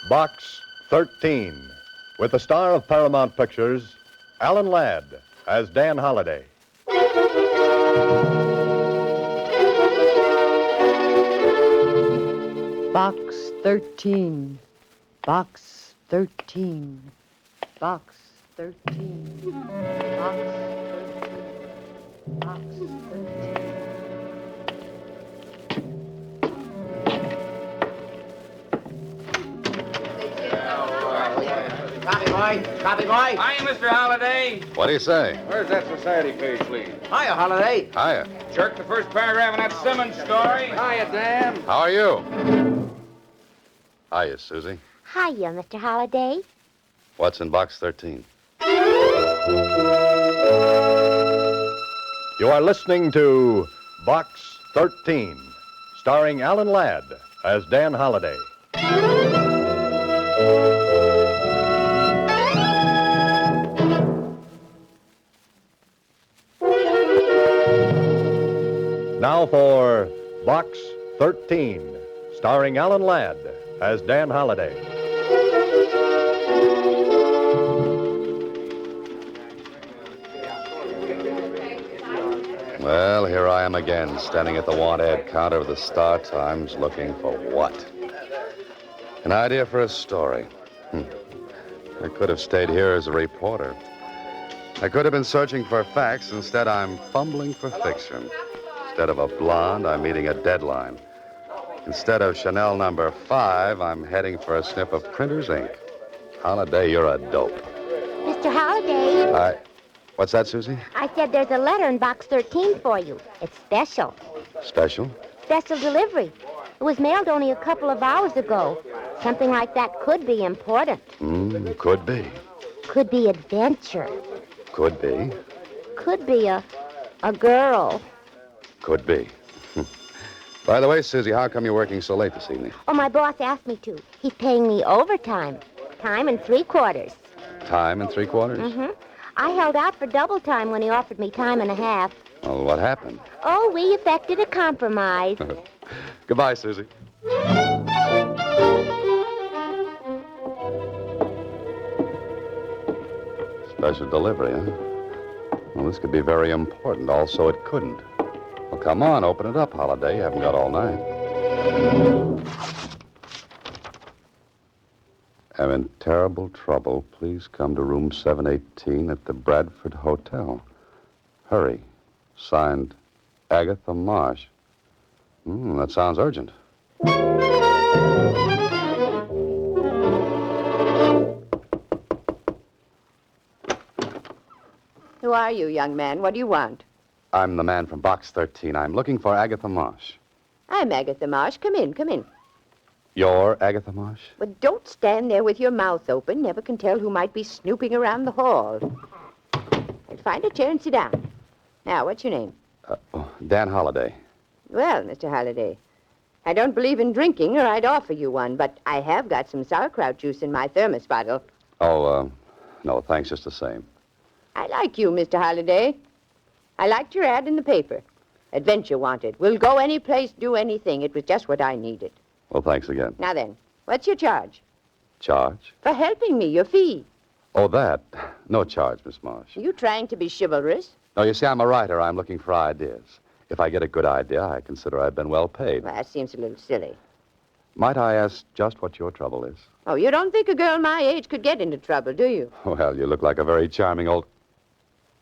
Box 13, with the star of Paramount Pictures, Alan Ladd, as Dan Holliday. Box 13. Box 13. Box 13. Box 13. Box 13. Copy, boy. Hiya, Mr. Holliday. What do you say? Where's that society page, please? Hiya, Holliday. Hiya. Jerk the first paragraph in that Simmons story. Hiya, Dan. How are you? Hiya, Susie. Hiya, Mr. Holliday. What's in Box 13? You are listening to Box 13, starring Alan Ladd as Dan Holliday. Now for Box 13, starring Alan Ladd as Dan Holliday. Well, here I am again, standing at the want-ad counter of the Star Times, looking for what? An idea for a story. I could have stayed here as a reporter. I could have been searching for facts. Instead, I'm fumbling for fiction. Instead of a blonde, I'm meeting a deadline. Instead of Chanel number 5, I'm heading for a snip of printer's ink. Holliday, you're a dope. Mr. Holliday. What's that, Susie? I said there's a letter in Box 13 for you. It's special. Special? Special delivery. It was mailed only a couple of hours ago. Something like that could be important. Could be. Could be adventure. Could be. Could be a girl. Could be. By the way, Susie, how come you're working so late this evening? Oh, my boss asked me to. He's paying me overtime. Time and 3/4. Time and 3/4? Mm-hmm. I held out for double time when he offered me time and a half. Well, what happened? Oh, we effected a compromise. Goodbye, Susie. Special delivery, huh? Well, this could be very important. Also, it couldn't. Well, come on, open it up, Holliday. You haven't got all night. I'm in terrible trouble. Please come to room 718 at the Bradford Hotel. Hurry. Signed, Agatha Marsh. That sounds urgent. Who are you, young man? What do you want? I'm the man from Box 13. I'm looking for Agatha Marsh. I'm Agatha Marsh. Come in, come in. You're Agatha Marsh? But don't stand there with your mouth open. Never can tell who might be snooping around the hall. Find a chair and sit down. Now, what's your name? Dan Holliday. Well, Mr. Holliday, I don't believe in drinking, or I'd offer you one, but I have got some sauerkraut juice in my thermos bottle. Oh, no, thanks just the same. I like you, Mr. Holliday. I liked your ad in the paper. Adventure wanted. We'll go any place, do anything. It was just what I needed. Well, thanks again. Now then, what's your charge? Charge? For helping me, your fee. Oh, that. No charge, Miss Marsh. Are you trying to be chivalrous? No, you see, I'm a writer. I'm looking for ideas. If I get a good idea, I consider I've been well paid. Well, that seems a little silly. Might I ask just what your trouble is? Oh, you don't think a girl my age could get into trouble, do you? Well, you look like a very charming old...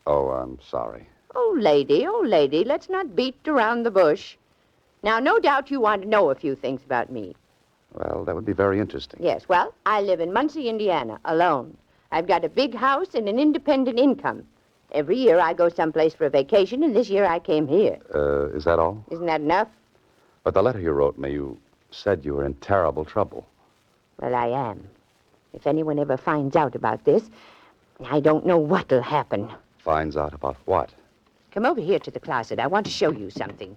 Oh, I'm sorry. Oh, lady, let's not beat around the bush. Now, no doubt you want to know a few things about me. Well, that would be very interesting. Yes, well, I live in Muncie, Indiana, alone. I've got a big house and an independent income. Every year I go someplace for a vacation, and this year I came here. Is that all? Isn't that enough? But the letter you wrote me, you said you were in terrible trouble. Well, I am. If anyone ever finds out about this, I don't know what'll happen. Finds out about what? Come over here to the closet. I want to show you something.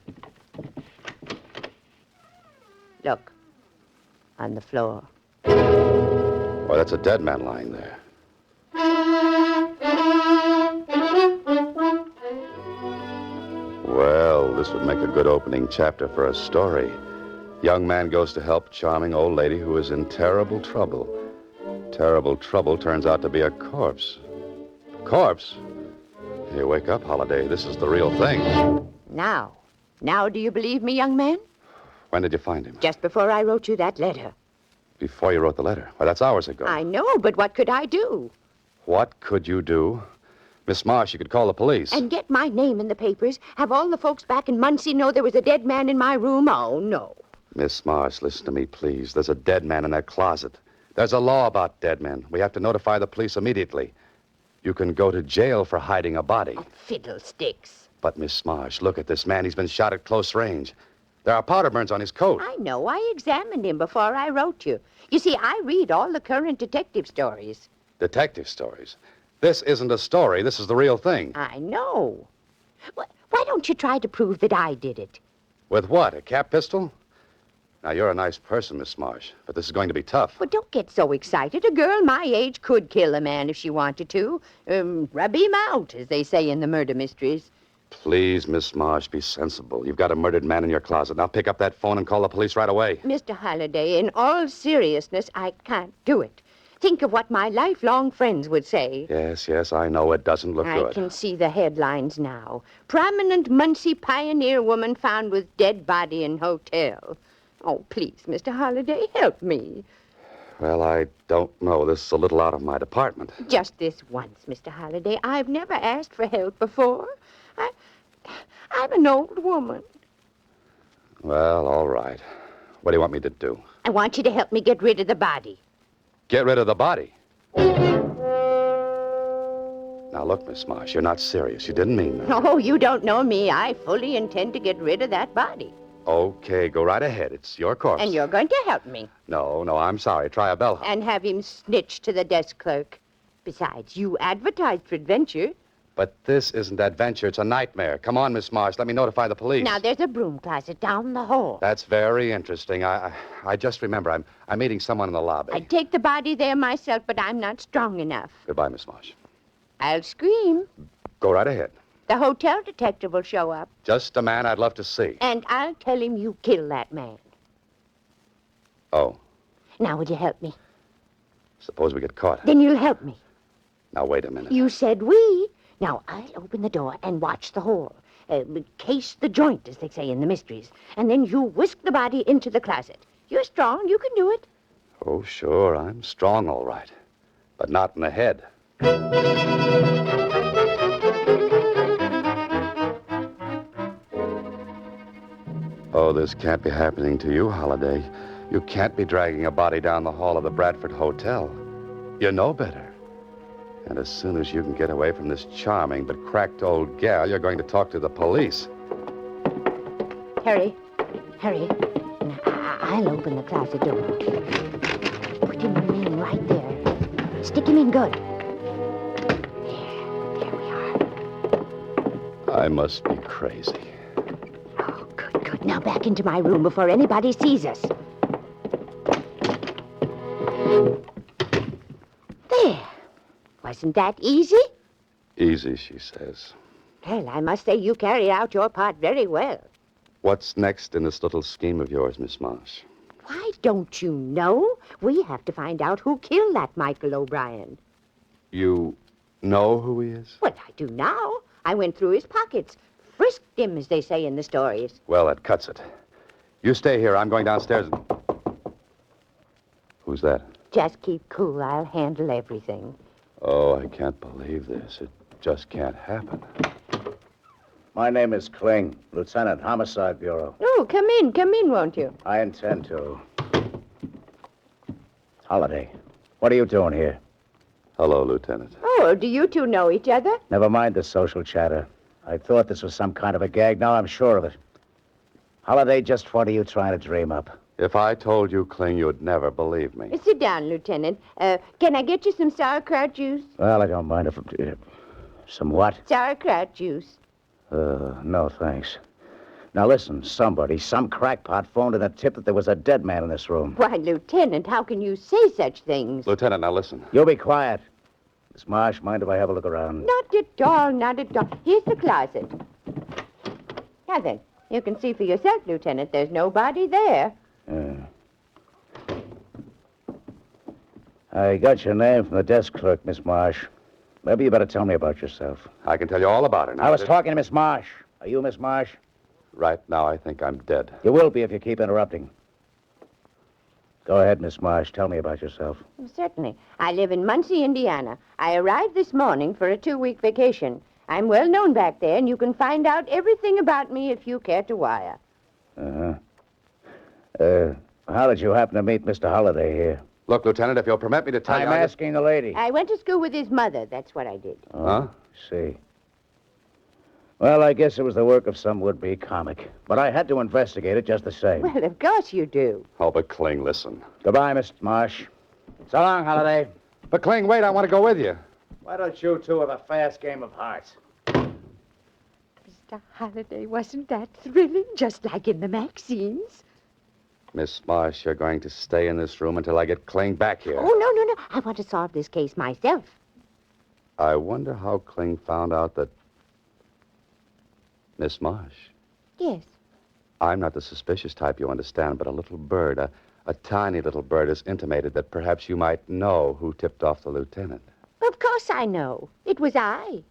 Look. On the floor. Why, that's a dead man lying there. Well, this would make a good opening chapter for a story. Young man goes to help charming old lady who is in terrible trouble. Terrible trouble turns out to be a corpse. Corpse? Hey, wake up, Holiday. This is the real thing. Now do you believe me, young man? When did you find him? Just before I wrote you that letter. Before you wrote the letter. Why, that's hours ago. I know, but what could I do? What could you do? Miss Marsh, you could call the police. And get my name in the papers? Have all the folks back in Muncie know there was a dead man in my room? Oh, no. Miss Marsh, listen to me, please. There's a dead man in that closet. There's a law about dead men. We have to notify the police immediately. You can go to jail for hiding a body. Oh, fiddlesticks. But, Miss Marsh, look at this man. He's been shot at close range. There are powder burns on his coat. I know. I examined him before I wrote you. You see, I read all the current detective stories. Detective stories? This isn't a story. This is the real thing. I know. Why don't you try to prove that I did it? With what, a cap pistol? Now, you're a nice person, Miss Marsh, but this is going to be tough. Well, don't get so excited. A girl my age could kill a man if she wanted to. Rub him out, as they say in the murder mysteries. Please, Miss Marsh, be sensible. You've got a murdered man in your closet. Now pick up that phone and call the police right away. Mr. Holliday, in all seriousness, I can't do it. Think of what my lifelong friends would say. Yes, I know it doesn't look good. I can see the headlines now. Prominent Muncie pioneer woman found with dead body in hotel. Oh, please, Mr. Holliday, help me. Well, I don't know. This is a little out of my department. Just this once, Mr. Holliday. I've never asked for help before. I'm an old woman. Well, all right. What do you want me to do? I want you to help me get rid of the body. Get rid of the body? Now, look, Miss Marsh, you're not serious. You didn't mean that. Oh, you don't know me. I fully intend to get rid of that body. Okay, go right ahead. It's your corpse. And you're going to help me. No, I'm sorry. Try a bellhop. And have him snitch to the desk clerk. Besides, you advertised for adventure. But this isn't adventure. It's a nightmare. Come on, Miss Marsh. Let me notify the police. Now, there's a broom closet down the hall. That's very interesting. I just remember I'm meeting someone in the lobby. I'd take the body there myself, but I'm not strong enough. Goodbye, Miss Marsh. I'll scream. Go right ahead. The hotel detective will show up. Just a man I'd love to see. And I'll tell him you killed that man. Oh. Now, will you help me? Suppose we get caught. Then you'll help me. Now, wait a minute. You said we. Now, I'll open the door and watch the hole. Case the joint, as they say in the mysteries. And then you whisk the body into the closet. You're strong. You can do it. Oh, sure. I'm strong, all right. But not in the head. Oh, this can't be happening to you, Holiday. You can't be dragging a body down the hall of the Bradford Hotel. You know better. And as soon as you can get away from this charming but cracked old gal, you're going to talk to the police. Hurry. Now, I'll open the closet door. Put him in right there. Stick him in good. There we are. I must be crazy. Oh, good. Now back into my room before anybody sees us. There. Wasn't that easy? Easy, she says. Well, I must say you carried out your part very well. What's next in this little scheme of yours, Miss Marsh? Why, don't you know? We have to find out who killed that Michael O'Brien. You know who he is? Well, I do now. I went through his pockets. Frisked him, as they say in the stories. Well, that cuts it. You stay here. I'm going downstairs and... Who's that? Just keep cool. I'll handle everything. Oh, I can't believe this. It just can't happen. My name is Kling, Lieutenant, Homicide Bureau. Oh, come in, won't you? I intend to. Holiday, what are you doing here? Hello, Lieutenant. Oh, do you two know each other? Never mind the social chatter. I thought this was some kind of a gag. Now I'm sure of it. Holiday, just what are you trying to dream up? If I told you, Kling, you'd never believe me. Sit down, Lieutenant. Can I get you some sauerkraut juice? Well, I don't mind if... some what? Sauerkraut juice. No, thanks. Now listen, some crackpot phoned in a tip that there was a dead man in this room. Why, Lieutenant, how can you say such things? Lieutenant, now listen. You be quiet. Miss Marsh, mind if I have a look around? Not at all. Here's the closet. Now then, you can see for yourself, Lieutenant. There's nobody there. I got your name from the desk clerk, Miss Marsh. Maybe you better tell me about yourself. I can tell you all about it now. I was talking to Miss Marsh. Are you Miss Marsh? Right now, I think I'm dead. You will be if you keep interrupting. Go ahead, Miss Marsh. Tell me about yourself. Certainly. I live in Muncie, Indiana. I arrived this morning for a 2-week vacation. I'm well known back there, and you can find out everything about me if you care to wire. How did you happen to meet Mr. Holliday here? Look, Lieutenant, if you'll permit me to tell you... I'm asking the lady. I went to school with his mother. That's what I did. Huh? See. Well, I guess it was the work of some would-be comic. But I had to investigate it just the same. Well, of course you do. Oh, but Kling, listen. Goodbye, Miss Marsh. So long, Holliday. But Kling, wait, I want to go with you. Why don't you two have a fast game of hearts? Mr. Holliday, wasn't that thrilling? Just like in the magazines. Miss Marsh, you're going to stay in this room until I get Kling back here. Oh, no. I want to solve this case myself. I wonder how Kling found out that... Miss Marsh, Yes. I'm not the suspicious type, you understand, but a little bird, a tiny little bird, has intimated that perhaps you might know who tipped off the lieutenant. Of course I know. It was I.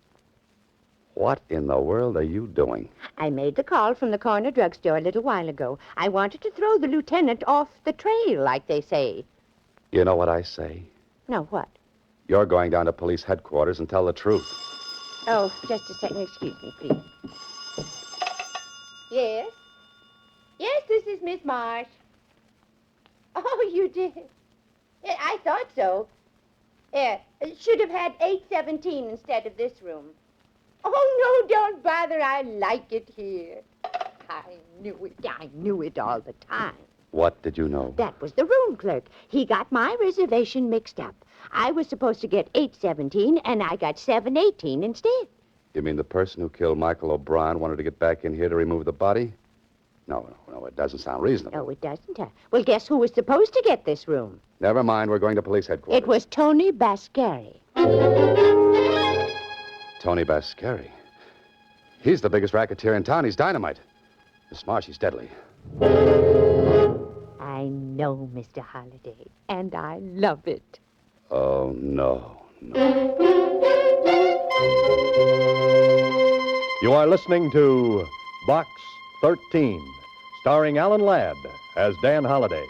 What in the world are you doing? I made the call from the corner drugstore a little while ago. I wanted to throw the lieutenant off the trail, like they say. You know what I say? No, what? You're going down to police headquarters and tell the truth. Oh, just a second. Excuse me, please. Yes? Yes, this is Miss Marsh. Oh, you did? Yeah, I thought so. Yeah, should have had 817 instead of this room. Oh, no, don't bother. I like it here. I knew it all the time. What did you know? That was the room clerk. He got my reservation mixed up. I was supposed to get 817, and I got 718 instead. You mean the person who killed Michael O'Brien wanted to get back in here to remove the body? No, it doesn't sound reasonable. Oh, it doesn't? Well, guess who was supposed to get this room? Never mind, we're going to police headquarters. It was Tony Bascari. Tony Bascari. He's the biggest racketeer in town. He's dynamite. Miss Marsh, he's deadly. I know, Mr. Holliday, and I love it. Oh, no. You are listening to Box 13, starring Alan Ladd as Dan Holliday.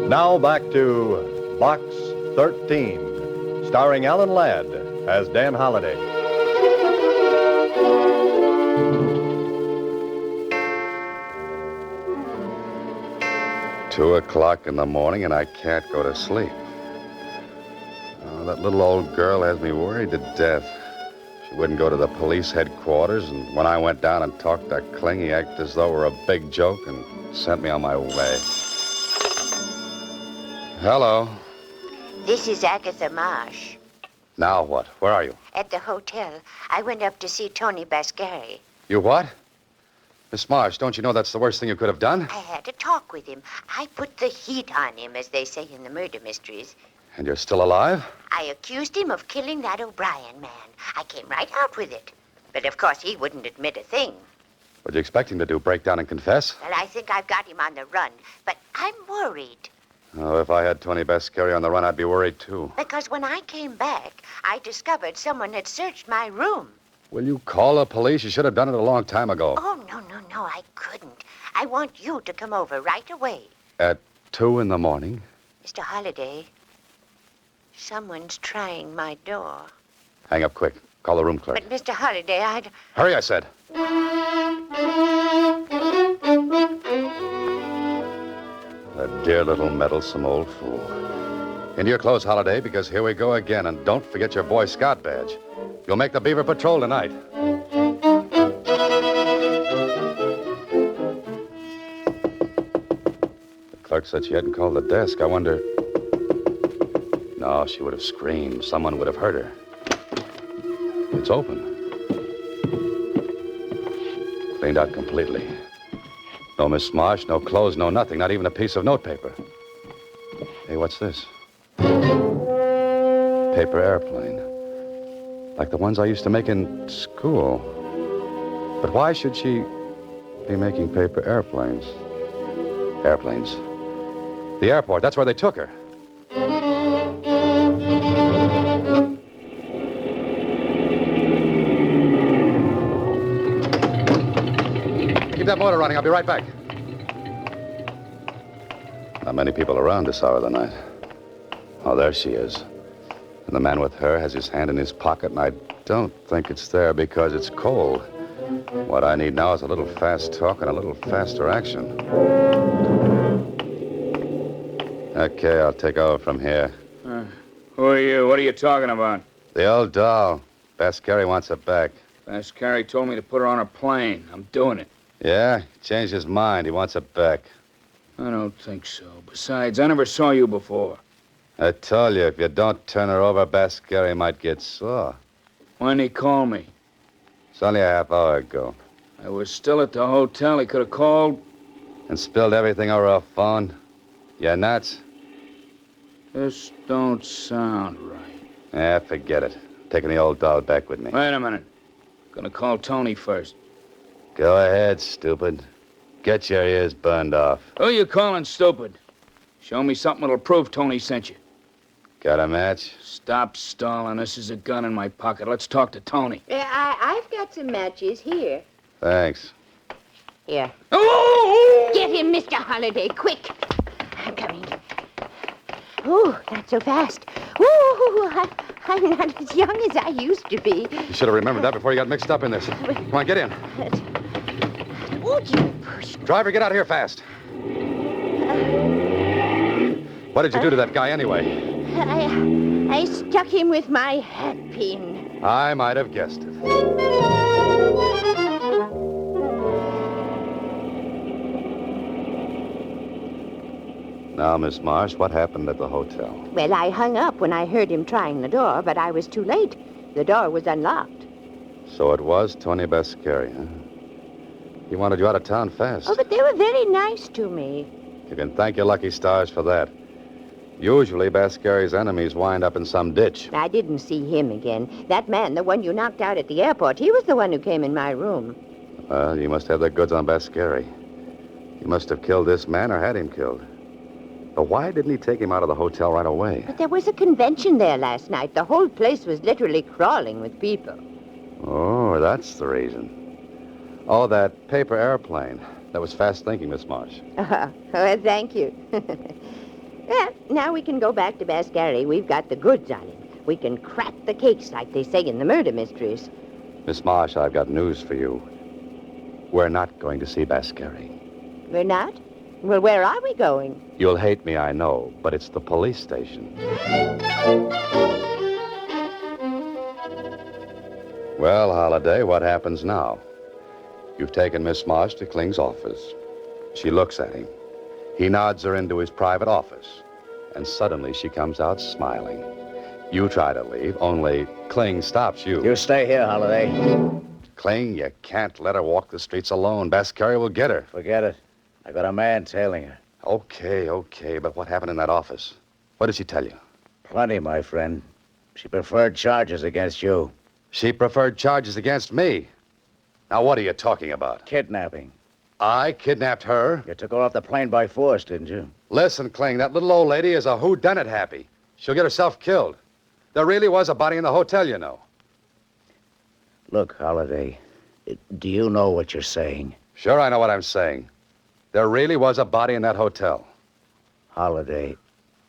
Now back to Box 13, starring Alan Ladd as Dan Holliday. Two o'clock in the morning, and I can't go to sleep. Oh, that little old girl has me worried to death. She wouldn't go to the police headquarters, and when I went down and talked to Kling, he acted as though it were a big joke and sent me on my way. Hello. This is Agatha Marsh. Now what? Where are you? At the hotel. I went up to see Tony Bascari. You what? Miss Marsh, don't you know that's the worst thing you could have done? I had a talk with him. I put the heat on him, as they say in the murder mysteries. And you're still alive? I accused him of killing that O'Brien man. I came right out with it. But, of course, he wouldn't admit a thing. What'd you expect him to do, break down and confess? Well, I think I've got him on the run. But I'm worried. Oh, if I had Tony Bascari on the run, I'd be worried, too. Because when I came back, I discovered someone had searched my room. Will you call the police? You should have done it a long time ago. Oh, no, I couldn't. I want you to come over right away. At 2 in the morning? Mr. Holliday, someone's trying my door. Hang up quick. Call the room clerk. But, Mr. Holliday, Hurry, I said. A dear little meddlesome old fool. Into your clothes, Holiday, because here we go again. And don't forget your Boy Scout badge. You'll make the Beaver Patrol tonight. The clerk said she hadn't called the desk. I wonder... No, she would have screamed. Someone would have heard her. It's open. Cleaned out completely. No Miss Marsh, no clothes, no nothing, not even a piece of notepaper. Hey, what's this? Paper airplane. Like the ones I used to make in school. But why should she be making paper airplanes? Airplanes. The airport, that's where they took her. Keep that motor running. I'll be right back. Not many people around this hour of the night. Oh, there she is. And the man with her has his hand in his pocket, and I don't think it's there because it's cold. What I need now is a little fast talk and a little faster action. Okay, I'll take over from here. Who are you? What are you talking about? The old doll. Bascari wants her back. Bascari told me to put her on a plane. I'm doing it. Yeah? He changed his mind. He wants her back. I don't think so. Besides, I never saw you before. I told you, if you don't turn her over, Bascari might get sore. Why'd he call me? It's only a half hour ago. I was still at the hotel. He could have called. And spilled everything over her phone. You nuts? This don't sound right. Yeah, forget it. Taking the old doll back with me. Wait a minute. Gonna call Tony first. Go ahead, stupid. Get your ears burned off. Who you calling stupid? Show me something that'll prove Tony sent you. Got a match? Stop stalling. This is a gun in my pocket. Let's talk to Tony. I've got some matches here. Thanks. Here. Oh! Get him, Mr. Holliday, quick. I'm coming. Ooh, not so fast. Ooh, I'm not as young as I used to be. You should have remembered that before you got mixed up in this. Come on, get in. Would you push? Driver, get out of here fast. What did you do to that guy anyway? I stuck him with my hat pin. I might have guessed it. Now, Miss Marsh, what happened at the hotel? Well, I hung up when I heard him trying the door, but I was too late. The door was unlocked. So it was Tony Bascari, huh? He wanted you out of town fast. Oh, but they were very nice to me. You can thank your lucky stars for that. Usually, Bascari's enemies wind up in some ditch. I didn't see him again. That man, the one you knocked out at the airport, he was the one who came in my room. Well, you must have the goods on Bascari. You must have killed this man or had him killed. But why didn't he take him out of the hotel right away? But there was a convention there last night. The whole place was literally crawling with people. Oh, that's the reason. Oh, that paper airplane. That was fast thinking, Miss Marsh. Well, thank you. Well, now we can go back to Bascari. We've got the goods on him. We can crack the case, like they say in the murder mysteries. Miss Marsh, I've got news for you. We're not going to see Bascari. We're not? Well, where are we going? You'll hate me, I know, but it's the police station. Well, Holliday, what happens now? You've taken Miss Marsh to Kling's office. She looks at him. He nods her into his private office. And suddenly she comes out smiling. You try to leave, only Kling stops you. You stay here, Holliday. Kling, you can't let her walk the streets alone. Bascari will get her. Forget it. I got a man tailing her. Okay, but what happened in that office? What did she tell you? Plenty, my friend. She preferred charges against you. She preferred charges against me. Now, what are you talking about? Kidnapping. I kidnapped her? You took her off the plane by force, didn't you? Listen, Kling, that little old lady is a whodunit happy. She'll get herself killed. There really was a body in the hotel, you know. Look, Holliday, do you know what you're saying? Sure, I know what I'm saying. There really was a body in that hotel. Holliday,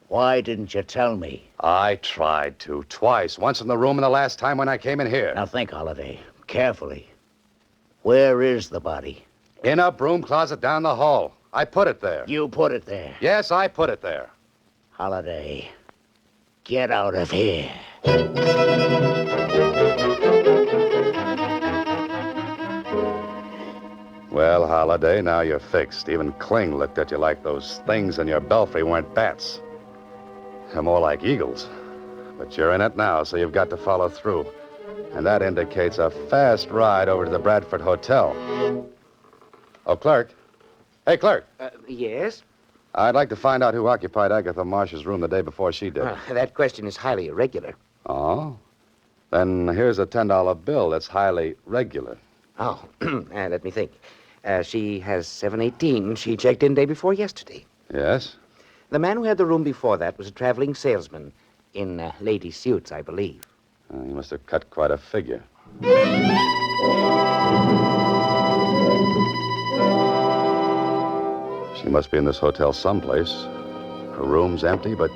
why didn't you tell me? I tried to, twice. Once in the room and the last time when I came in here. Now think, Holliday, carefully. Where is the body? In a broom closet down the hall. I put it there. You put it there. Yes, I put it there. Holliday, get out of here. Well, Holliday, now you're fixed. Even Kling looked at you like those things in your belfry weren't bats. They're more like eagles. But you're in it now, so you've got to follow through. And that indicates a fast ride over to the Bradford Hotel. Oh, clerk. Hey, clerk. Yes? I'd like to find out who occupied Agatha Marsh's room the day before she did. That question is highly irregular. Oh? Then here's a $10 bill that's highly regular. Oh, let me think. She has 718. She checked in day before yesterday. Yes? The man who had the room before that was a traveling salesman in lady suits, I believe. He must have cut quite a figure. She must be in this hotel someplace. Her room's empty, but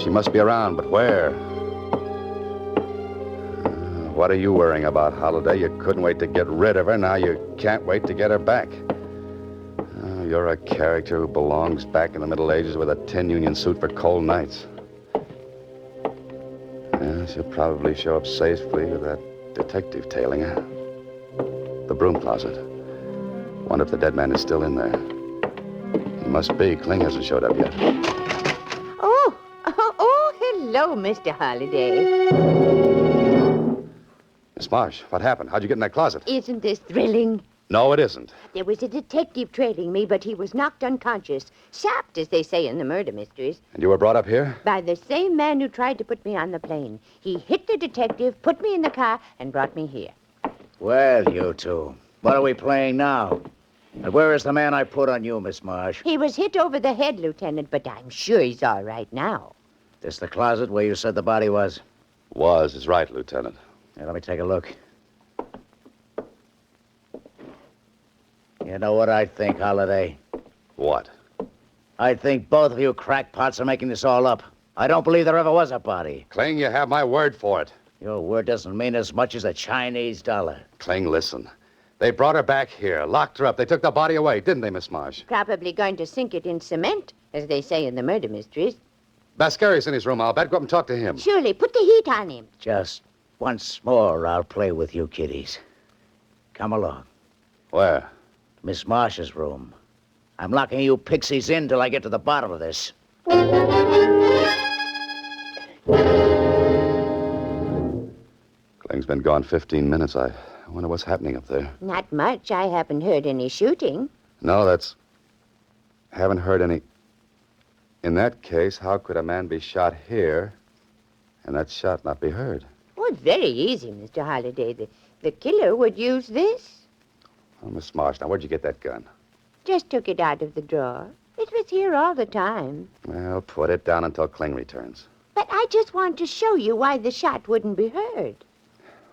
she must be around. But where? What are you worrying about, Holiday? You couldn't wait to get rid of her. Now you can't wait to get her back. Oh, you're a character who belongs back in the Middle Ages with a tin union suit for cold nights. Yeah, she'll probably show up safely with that detective tailing her. The broom closet. Wonder if the dead man is still in there. He must be. Kling hasn't showed up yet. Oh, hello, Mr. Holliday. Miss Marsh, what happened? How'd you get in that closet? Isn't this thrilling? No, it isn't. There was a detective trailing me, but he was knocked unconscious. Sapped, as they say in the murder mysteries. And you were brought up here? By the same man who tried to put me on the plane. He hit the detective, put me in the car, and brought me here. Well, you two, what are we playing now? And where is the man I put on you, Miss Marsh? He was hit over the head, Lieutenant, but I'm sure he's all right now. This the closet where you said the body was? Was is right, Lieutenant. Here, let me take a look. You know what I think, Holiday? What? I think both of you crackpots are making this all up. I don't believe there ever was a body. Kling, you have my word for it. Your word doesn't mean as much as a Chinese dollar. Kling, listen. They brought her back here, locked her up. They took the body away, didn't they, Miss Marsh? Probably going to sink it in cement, as they say in the murder mysteries. Bascari's in his room, I'll bet. Go up and talk to him. Surely, put the heat on him. Just once more, I'll play with you kiddies. Come along. Where? Miss Marsh's room. I'm locking you pixies in till I get to the bottom of this. Kling's been gone 15 minutes. I wonder what's happening up there. Not much. I haven't heard any shooting. No, haven't heard any. In that case, how could a man be shot here and that shot not be heard? Oh, it's very easy, Mr. Holliday. The killer would use this. Oh, Miss Marsh, now where'd you get that gun? Just took it out of the drawer. It was here all the time. Well, put it down until Kling returns. But I just want to show you why the shot wouldn't be heard.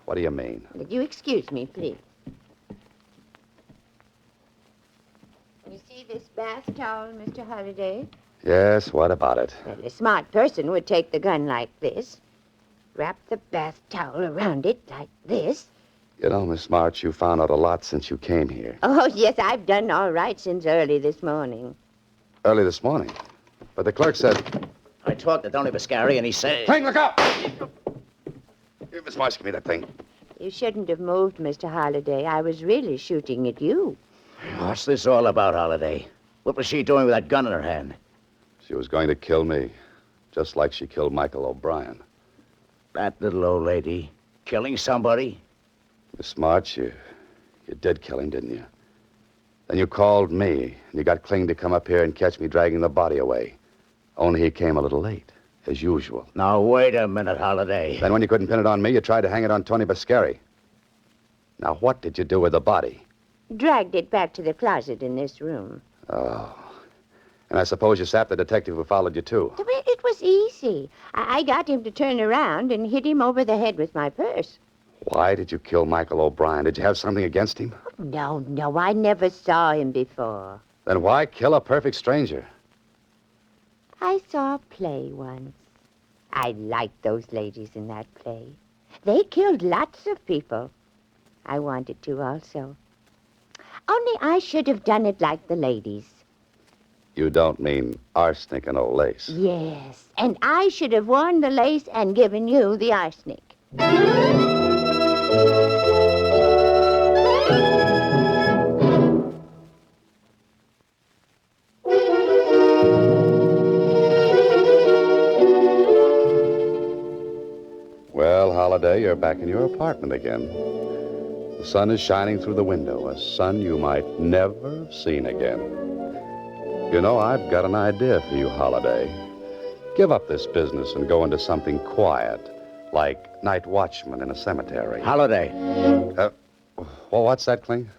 What do you mean? Will you excuse me, please? You see this bath towel, Mr. Holliday? Yes, what about it? Well, a smart person would take the gun like this, wrap the bath towel around it like this. You know, Miss March, you found out a lot since you came here. Oh, yes, I've done all right since early this morning. Early this morning. But the clerk said... I talked to Tony Bascari, and he said... Kling, look out! Here, Miss March, give me that thing. You shouldn't have moved, Mr. Holliday. I was really shooting at you. What's this all about, Holiday? What was she doing with that gun in her hand? She was going to kill me, just like she killed Michael O'Brien. That little old lady killing somebody? Miss March, you did kill him, didn't you? Then you called me, and you got Kling to come up here and catch me dragging the body away. Only he came a little late, as usual. Now, wait a minute, Holiday. Then when you couldn't pin it on me, you tried to hang it on Tony Bascari. Now, what did you do with the body? Dragged it back to the closet in this room. Oh. And I suppose you sapped the detective who followed you, too. It was easy. I got him to turn around and hit him over the head with my purse. Why did you kill Michael O'Brien? Did you have something against him? No, I never saw him before. Then why kill a perfect stranger? I saw a play once. I liked those ladies in that play. They killed lots of people. I wanted to also. Only I should have done it like the ladies. You don't mean arsenic and old lace. Yes, and I should have worn the lace and given you the arsenic. Well, Holiday, you're back in your apartment again. The sun is shining through the window, a sun you might never have seen again. You know, I've got an idea for you, Holiday. Give up this business and go into something quiet, like night watchman in a cemetery. Holiday. Well, what's that, Kling?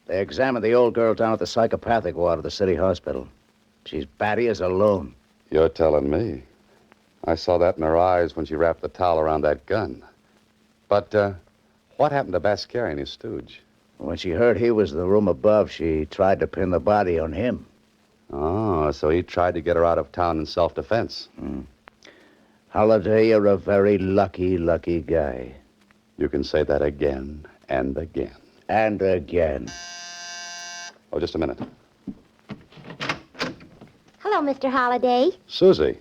They examined the old girl down at the psychopathic ward of the city hospital. She's batty as a loon. You're telling me. I saw that in her eyes when she wrapped the towel around that gun. But, what happened to Bascari and his stooge? When she heard he was in the room above, she tried to pin the body on him. Oh, so he tried to get her out of town in self-defense. Holliday, you're a very lucky, lucky guy. You can say that again and again. And again. Oh, just a minute. Hello, Mr. Holliday. Susie,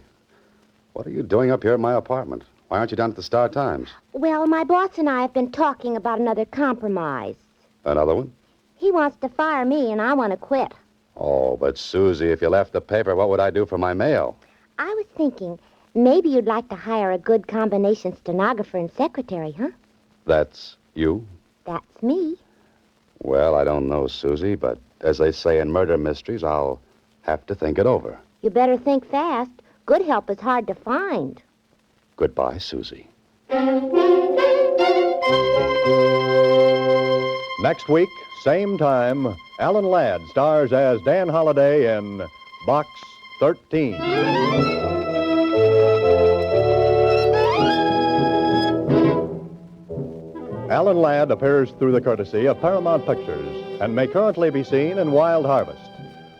what are you doing up here in my apartment? Why aren't you down at the Star Times? Well, my boss and I have been talking about another compromise. Another one? He wants to fire me, and I want to quit. Oh, but Susie, if you left the paper, what would I do for my mail? I was thinking maybe you'd like to hire a good combination stenographer and secretary, huh? That's you? That's me. Well, I don't know, Susie, but as they say in murder mysteries, I'll have to think it over. You better think fast. Good help is hard to find. Goodbye, Susie. Next week, same time, Alan Ladd stars as Dan Holliday in Box 13. Alan Ladd appears through the courtesy of Paramount Pictures and may currently be seen in Wild Harvest.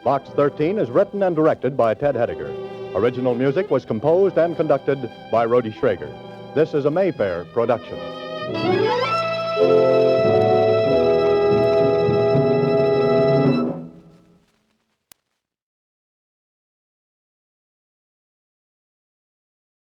Box 13 is written and directed by Ted Hediger. Original music was composed and conducted by Rhodey Schrager. This is a Mayfair production.